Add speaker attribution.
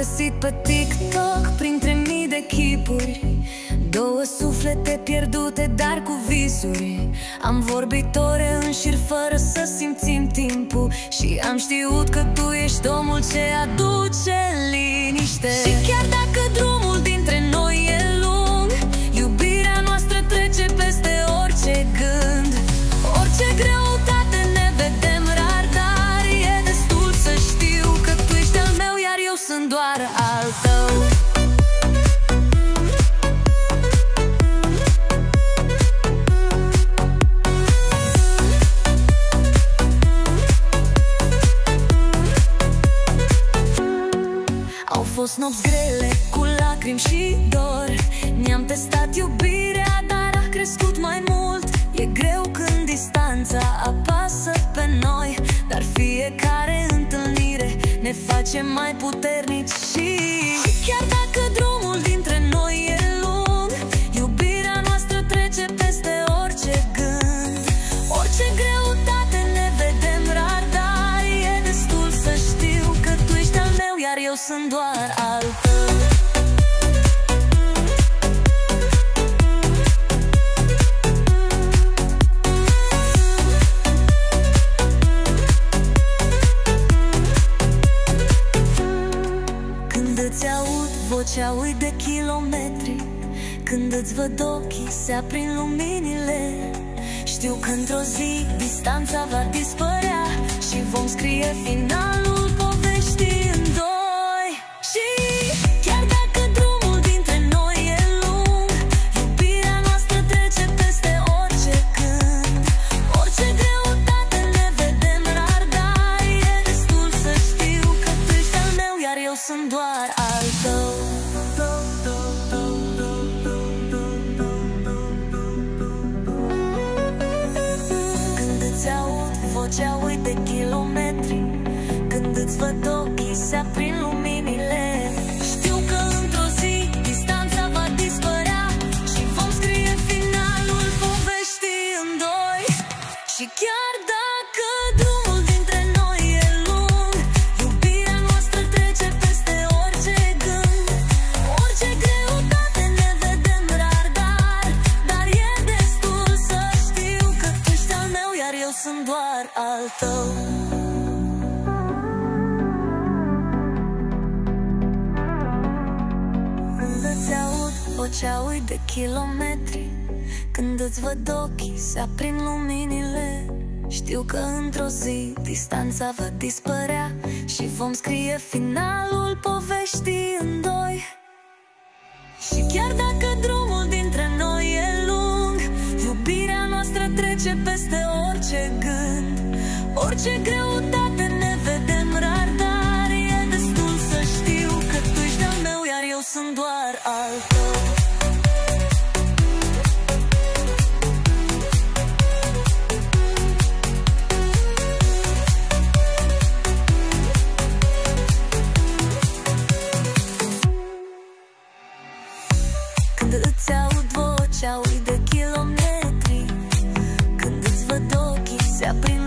Speaker 1: găsit pe TikTok printre mii de chipuri două suflete pierdute, dar cu visuri. Am vorbit ore în șir fără să simțim timpul și am știut că tu ești omul ce aduce liniște. Și chiar dacă drumul dintre noi e lung, iubirea noastră trece peste orice gând. Orice greutate ne vedem rar, dar e destul să știu că tu ești al meu, iar eu sunt doar al tău. Au fost nopți grele cu lacrimi și dor, ne-am testat iubirea, dar a crescut mai mult. E greu când distanța apasă pe noi, dar fiecare întâlnire ne face mai puternici. Și chiar dacă drumul dintre noi e lung, iubirea noastră trece peste orice gând. Orice greutate ne vedem rar, dar e destul să știu că tu ești al meu, iar eu sunt doar al tău. Când îți aud vocea, uit de kilometri, când îți văd ochii, se aprind luminile. Știu că într-o zi distanța va dispărea și vom scrie finalul poveștii în doi. Și chiar dacă drumul dintre noi e lung, iubirea noastră trece peste orice gând. Orice greutate ne vedem rar, dar e destul să știu că tu ești al meu, iar eu sunt doar al tău. Vocea, uit de kilometri, când îți văd ochii, se aprind luminile. Știu că într-o zi distanța va dispărea și vom scrie finalul poveștii în doi. Și chiar dacă drumul dintre noi e lung, iubirea noastră trece peste orice gând. Orice greutate ne vedem rar, dar e destul să știu că tu ești al meu, iar eu sunt doar al tău. Când îți aud vocea, uit de kilometri, când îți văd ochii, se aprind luminile. Știu că într-o zi distanța va dispărea și vom scrie finalul poveștii în doi. Și chiar dacă drumul dintre noi e lung, iubirea noastră trece peste orice gând. Orice greutate ne vedem rar, dar e destul să știu că tu ești al meu, iar eu sunt doar al tău. Când îți aud vocea, uit de kilometri, când îți văd ochii, se aprind